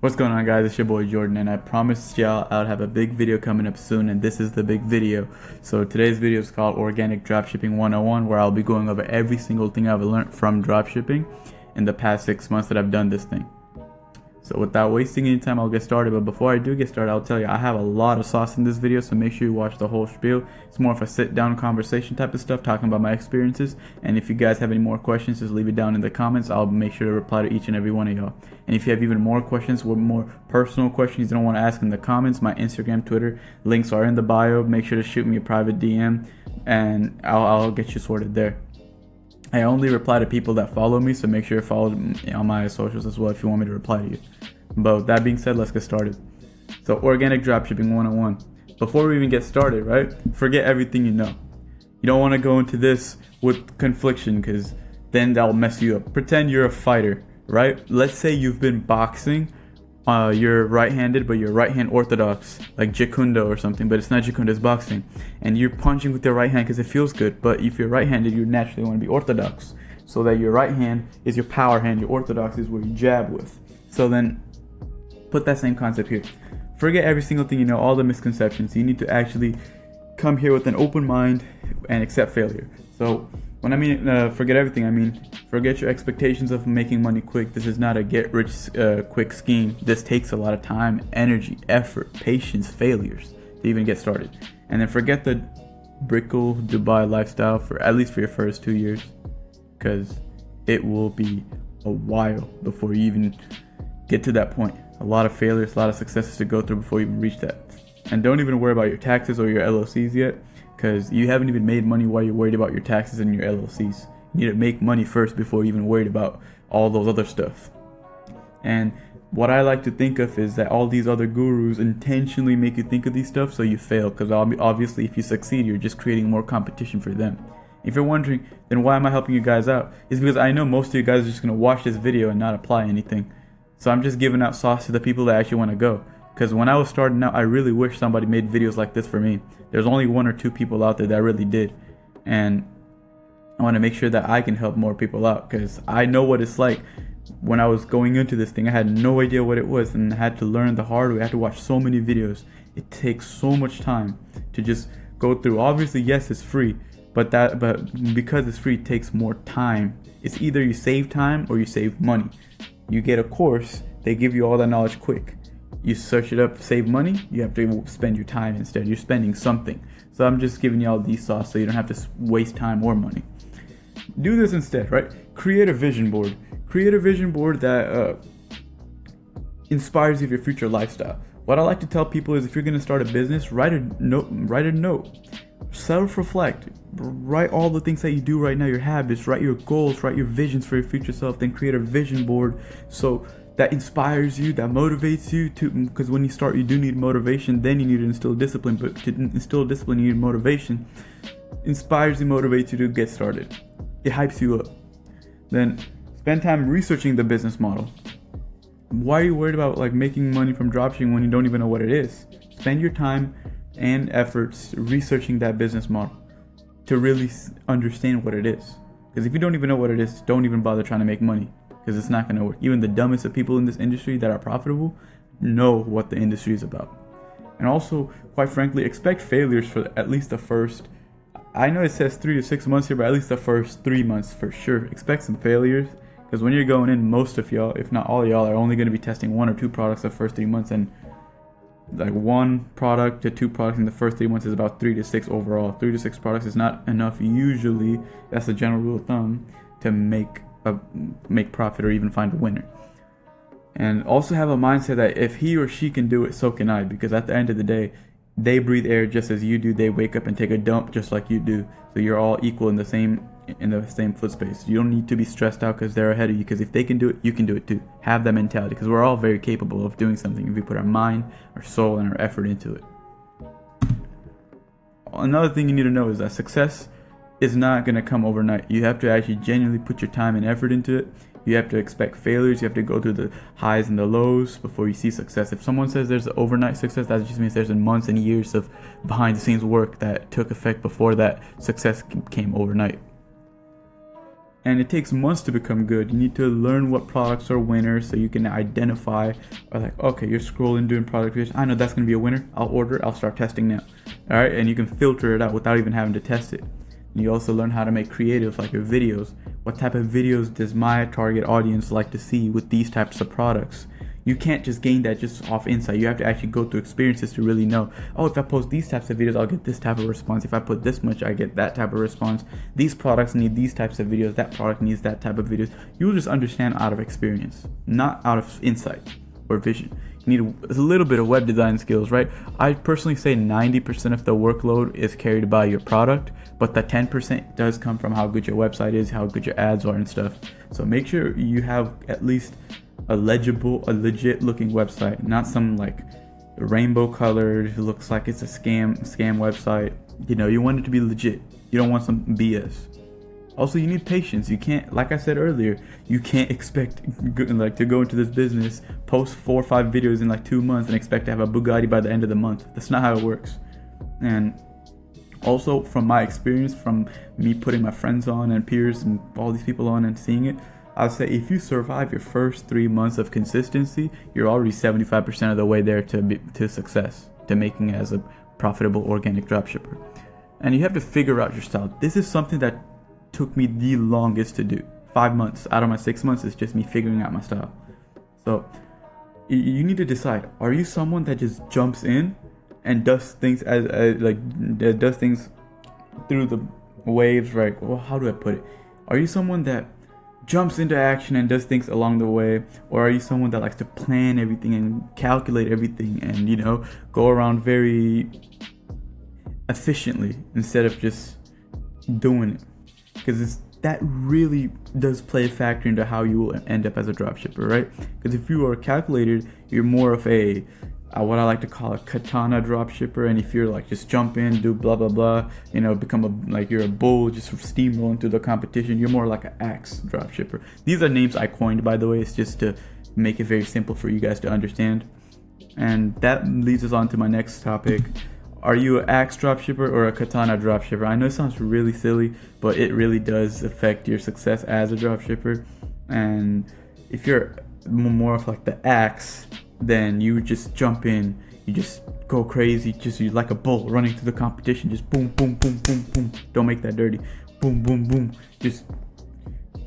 What's going on, guys? It's your boy Jordan, and I promised y'all I would have a big video coming up soon, and this is the big video. So today's video is called Organic Dropshipping 101, where I'll be going over every single thing I've learned from dropshipping in the past 6 months that I've done this thing. So without wasting any time, I'll get started. But before I do get started, I'll tell you I have a lot of sauce in this video, so make sure you watch the whole spiel. It's more of a sit-down conversation type of stuff, talking about my experiences. And if you guys have any more questions, just leave it down in the comments. I'll make sure to reply to each and every one of y'all. And if you have even more questions, or more personal questions you don't want to ask in the comments, my Instagram, Twitter links are in the bio. Make sure to shoot me a private DM, and I'll get you sorted there. I only reply to people that follow me, so make sure you follow me on my socials as well if you want me to reply to you. But with that being said, let's get started. So Organic Dropshipping 101. Before we even get started, right? Forget everything you know. You don't want to go into this with confliction, because then that'll mess you up. Pretend you're a fighter, right? Let's say you've been boxing. You're right-handed, but you're right-hand orthodox, like Jiu-Jitsu or something, but it's not Jiu-Jitsu, it's boxing. And you're punching with your right hand because it feels good, but if you're right-handed, you naturally want to be orthodox. So that your right hand is your power hand, your orthodox is where you jab with. So then, put that same concept here. Forget every single thing you know, all the misconceptions. You need to actually come here with an open mind and accept failure. So when I mean forget everything, I mean forget your expectations of making money quick. This is not a get-rich-quick scheme. This takes a lot of time, energy, effort, patience, failures to even get started. And then forget the Brickle Dubai lifestyle for at least for your first 2 years, because it will be a while before you even get to that point. A lot of failures, a lot of successes to go through before you even reach that. And don't even worry about your taxes or your LLCs yet, because you haven't even made money while you're worried about your taxes and your LLCs. You need to make money first before you're even worried about all those other stuff. And what I like to think of is that all these other gurus intentionally make you think of these stuff so you fail, because obviously if you succeed, you're just creating more competition for them. If you're wondering, then why am I helping you guys out? It's because I know most of you guys are just going to watch this video and not apply anything. So I'm just giving out sauce to the people that actually want to go. Because when I was starting out, I really wish somebody made videos like this for me. There's only 1 or 2 people out there that really did. And I want to make sure that I can help more people out, because I know what it's like. When I was going into this thing, I had no idea what it was, and I had to learn the hard way. I had to watch so many videos. It takes so much time to just go through. Obviously, yes, it's free, but because it's free, it takes more time. It's either you save time or you save money. You get a course, they give you all that knowledge quick. You search it up, save money, you have to spend your time instead. You're spending something. So I'm just giving you all these sauce so you don't have to waste time or money. Do this instead, right? Create a vision board. Create a vision board that inspires you of your future lifestyle. What I like to tell people is, if you're going to start a business, write a note. Self-reflect. Write all the things that you do right now, your habits, write your goals, write your visions for your future self, then create a vision board so that inspires you, that motivates you to, because when you start, you do need motivation, then you need to instill discipline, but to instill discipline, you need motivation. Inspires you, motivates you to get started. It hypes you up. Then spend time researching the business model. Why are you worried about making money from dropshipping when you don't even know what it is? Spend your time and efforts researching that business model to really understand what it is. Because if you don't even know what it is, don't even bother trying to make money, because it's not going to work. Even the dumbest of people in this industry that are profitable know what the industry is about. And also, quite frankly, expect failures for at least the first, I know it says 3 to 6 months here, but at least the first 3 months for sure. Expect some failures, because when you're going in, most of y'all, if not all of y'all, are only going to be testing 1 or 2 products the first 3 months, and 1 product to 2 products in the first 3 months is about 3 to 6 overall. 3 to 6 products is not enough usually. That's the general rule of thumb to make profit or even find a winner. And also have a mindset that if he or she can do it, so can I, because at the end of the day, they breathe air just as you do. They wake up and take a dump just like you do. So you're all equal in the same foot space. You don't need to be stressed out because they're ahead of you, because if they can do it, you can do it too. Have that mentality, because we're all very capable of doing something if we put our mind, our soul, and our effort into it. Another thing you need to know is that success is not going to come overnight. You have to actually genuinely put your time and effort into it. You have to expect failures. You have to go through the highs and the lows before you see success. If someone says there's an overnight success, that just means there's months and years of behind the scenes work that took effect before that success came overnight. and it takes months to become good. You need to learn what products are winners so you can identify, or like, okay, you're scrolling doing product research, I know that's going to be a winner, I'll order it, I'll start testing now. All right, and you can filter it out without even having to test it. And you also learn how to make creative, like your videos. What type of videos does my target audience like to see with these types of products? You can't just gain that just off insight. You have to actually go through experiences to really know, oh, if I post these types of videos, I'll get this type of response. If I put this much, I get that type of response. These products need these types of videos. That product needs that type of videos. You'll just understand out of experience, not out of insight or vision. You need a little bit of web design skills, right? I personally say 90% of the workload is carried by your product, but the 10% does come from how good your website is, how good your ads are and stuff. So make sure you have at least a legit looking website, not some like rainbow colored, looks like it's a scam website. You know, you want it to be legit. You don't want some BS. Also, you need patience. You can't, like I said earlier, you can't expect to go into this business, post 4 or 5 videos in like 2 months and expect to have a Bugatti by the end of the month. That's not how it works. And also, from my experience, from me putting my friends on and peers and all these people on and seeing it, I'll say if you survive your first 3 months of consistency, you're already 75% of the way there to success, to making it as a profitable organic dropshipper. And you have to figure out your style. This is something that took me the longest to do. 5 months out of my 6 months is just me figuring out my style. So you need to decide, are you someone that just jumps in and does things does things through the waves, right? Well, how do I put it? Are you someone that jumps into action and does things along the way, or are you someone that likes to plan everything and calculate everything and, you know, go around very efficiently instead of just doing it? Because that really does play a factor into how you will end up as a dropshipper, right? Because if you are calculated, you're more of a what I like to call a Katana dropshipper, and if you're like just jump in, do blah blah blah, you know, become you're a bull just steamrolling through the competition, you're more like an axe dropshipper. These are names I coined, by the way. It's just to make it very simple for you guys to understand. And that leads us on to my next topic. Are you an axe dropshipper or a Katana dropshipper? I know it sounds really silly, but it really does affect your success as a dropshipper. And if you're more of like the axe, then you just jump in, you just go crazy, you're like a bull running through the competition, just boom, boom, boom, boom, boom. Don't make that dirty. Boom, boom, boom. Just,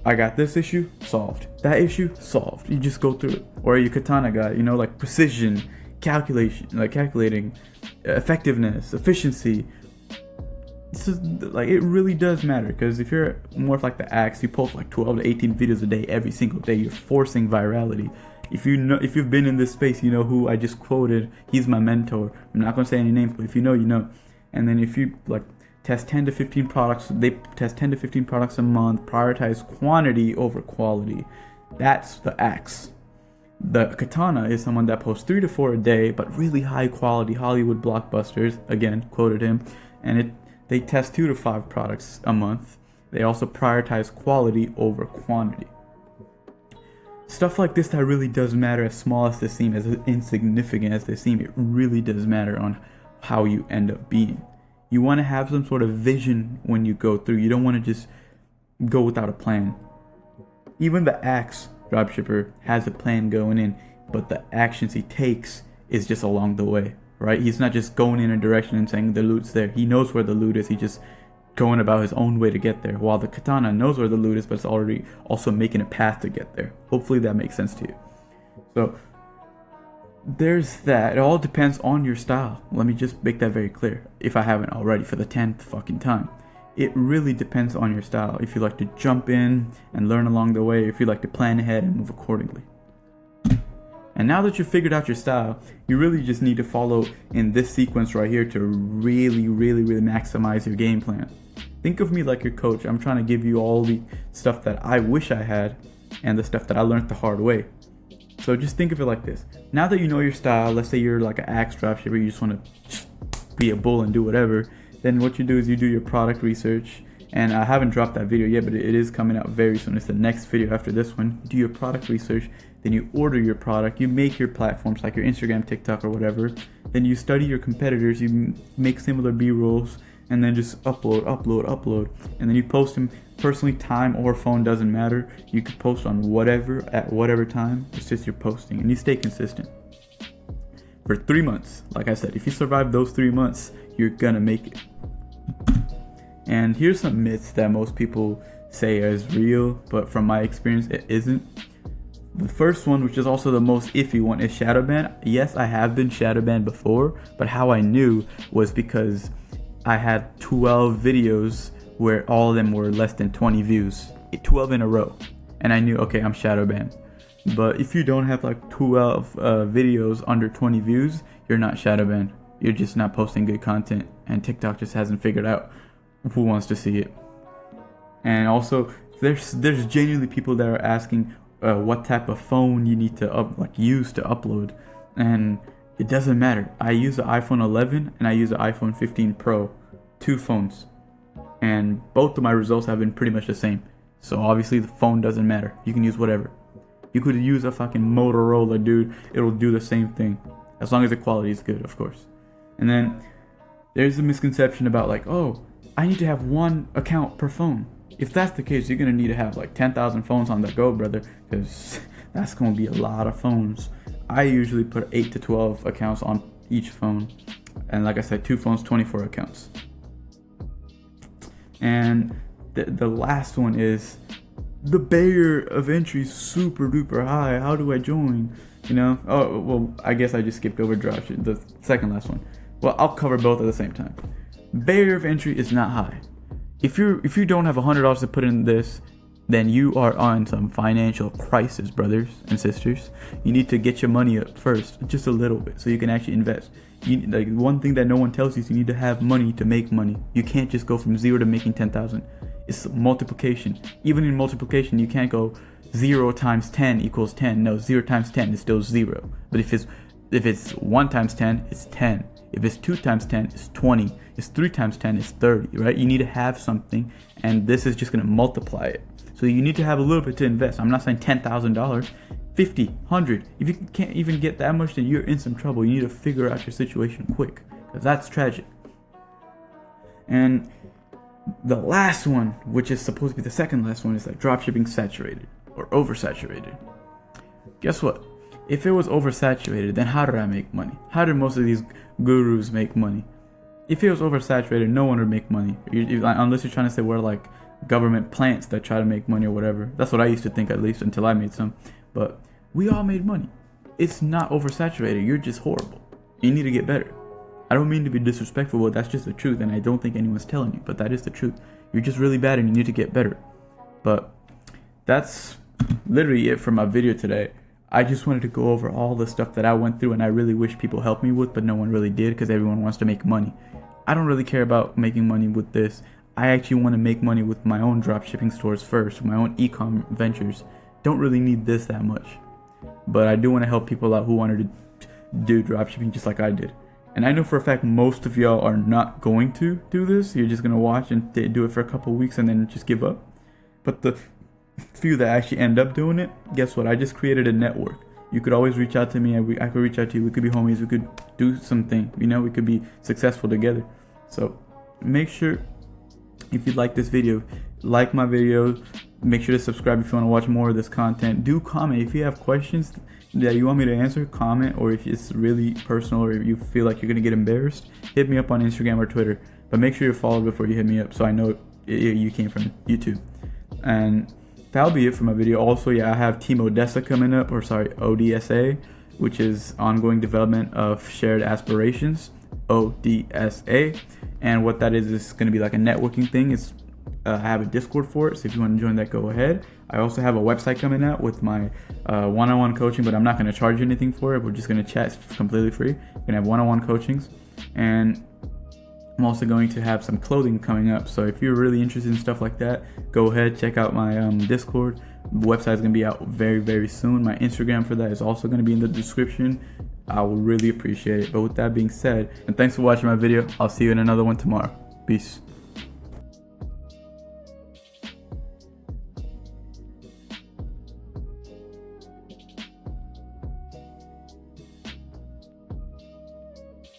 I got this issue, solved. That issue, solved. You just go through it. Or are you Katana guy, you know, like precision, calculating, effectiveness, efficiency. This is like, it really does matter, because if you're more of like the axe, you post like 12 to 18 videos a day every single day, you're forcing virality. If you've been in this space, you know who I just quoted. He's my mentor. I'm not gonna say any names, but if you know, you know. And then if you like test 10 to 15 products, they test 10 to 15 products a month, prioritize quantity over quality. That's the axe. The Katana is someone that posts 3 to 4 a day, but really high quality Hollywood blockbusters. Again, quoted him. And they test 2 to 5 products a month. They also prioritize quality over quantity. Stuff like this that really does matter, as small as they seem, as insignificant as they seem, it really does matter on how you end up being. You want to have some sort of vision when you go through. You don't want to just go without a plan. Even the axe dropshipper has a plan going in, but the actions he takes is just along the way, right? He's not just going in a direction and saying the loot's there. He knows where the loot is. He just going about his own way to get there, while the Katana knows where the loot is, but it's already also making a path to get there. Hopefully that makes sense to you. So there's that. It all depends on your style. Let me just make that very clear, if I haven't already for the 10th fucking time. It really depends on your style. If you like to jump in and learn along the way, if you like to plan ahead and move accordingly. And now that you've figured out your style, you really just need to follow in this sequence right here to really maximize your game plan. Think of me like your coach. I'm trying to give you all the stuff that I wish I had and the stuff that I learned the hard way. So just think of it like this. Now that you know your style, let's say you're like an axe dropshipper, you just want to be a bull and do whatever, then what you do is you do your product research. And I haven't dropped that video yet, but it is coming out very soon. It's the next video after this one. You do your product research, then you order your product, you make your platforms like your Instagram, TikTok, or whatever. Then you study your competitors, you make similar B-rolls, and then just upload, and then you post them personally. Time or phone doesn't matter. You could post on whatever at whatever time. It's just you're posting, and you stay consistent for 3 months. Like I said, if you survive those 3 months, you're gonna make it. And here's some myths that most people say is real, but from my experience, it isn't. The first one, which is also the most iffy one, is shadow ban. Yes, I have been shadow banned before, but how I knew was because I had 12 videos where all of them were less than 20 views, 12 in a row, and I knew, okay, I'm shadow banned. But if you don't have like 12 videos under 20 views, you're not shadow banned. You're just not posting good content, and TikTok just hasn't figured out who wants to see it. And also, there's genuinely people that are asking what type of phone you need to use to upload, and it doesn't matter. I use the iPhone 11 and I use the iPhone 15 Pro, 2 phones, and both of my results have been pretty much the same. So obviously the phone doesn't matter. You can use whatever. You could use a fucking Motorola, dude. It'll do the same thing, as long as the quality is good, of course. And then there's a misconception about like, oh, I need to have 1 account per phone. If that's the case, you're gonna need to have like 10,000 phones on the go, brother, because that's gonna be a lot of phones. I usually put 8 to 12 accounts on each phone, and like I said, 2 phones, 24 accounts. And the last one is the barrier of entry is super duper high. How do I join? You know? Oh well, I guess I just skipped over dropshipping, the second last one. Well, I'll cover both at the same time. Barrier of entry is not high. If you don't have $100 to put in this, then you are on some financial crisis, brothers and sisters. You need to get your money up first, just a little bit, so you can actually invest. Like one thing that no one tells you is you need to have money to make money. You can't just go from 0 to making 10,000. It's multiplication. Even in multiplication, you can't go 0 times 10 equals 10. No, 0 times 10 is still 0. But if it's 1 times 10, it's 10. If it's 2 times 10, it's 20. It's 3 times 10, it's 30, right? You need to have something, and this is just going to multiply it. So you need to have a little bit to invest. I'm not saying $10,000, 50, 100. If you can't even get that much, then you're in some trouble. You need to figure out your situation quick, because that's tragic. And the last one, which is supposed to be the second last one, is like dropshipping saturated or oversaturated. Guess what? If it was oversaturated, then how did I make money? How did most of these gurus make money? If it was oversaturated, no one would make money. Unless you're trying to say we're like government plants that try to make money or whatever. That's what I used to think, at least until I made some. But we all made money. It's not oversaturated. You're just horrible. You need to get better. I don't mean to be disrespectful, but that's just the truth, and I don't think anyone's telling you, but that is the truth. You're just really bad and you need to get better. But that's literally it for my video today. I just wanted to go over all the stuff that I went through, and I really wish people helped me with, but no one really did because everyone wants to make money. I don't really care about making money with this. I actually want to make money with my own dropshipping stores first, my own e-com ventures. Don't really need this that much. But I do want to help people out who wanted to do dropshipping just like I did. And I know for a fact most of y'all are not going to do this. You're just going to watch and do it for a couple of weeks and then just give up. But the few that actually end up doing it, guess what? I just created a network. You could always reach out to me. I could reach out to you. We could be homies. We could do something. You know, we could be successful together. So make sure, if you like this video, like my video. Make sure to subscribe if you want to watch more of this content. Do comment if you have questions that you want me to answer. Comment, or if it's really personal or you feel like you're gonna get embarrassed, hit me up on Instagram or Twitter. But make sure you're followed before you hit me up, so I know you came from YouTube. And that'll be it for my video. Also, yeah, I have Team Odessa coming up, ODSA, which is ongoing development of shared aspirations, ODSA. And what that is going to be like a networking thing. I have a Discord for it, so if you want to join that, go ahead. I also have a website coming out with my one-on-one coaching, but I'm not going to charge anything for it. We're just going to chat. It's completely free. We're going to have one-on-one coachings, and I'm also going to have some clothing coming up. So if you're really interested in stuff like that, go ahead, check out my Discord. The website is going to be out very, very soon. My Instagram for that is also going to be in the description. I will really appreciate it. But with that being said, and thanks for watching my video. I'll see you in another one tomorrow. Peace.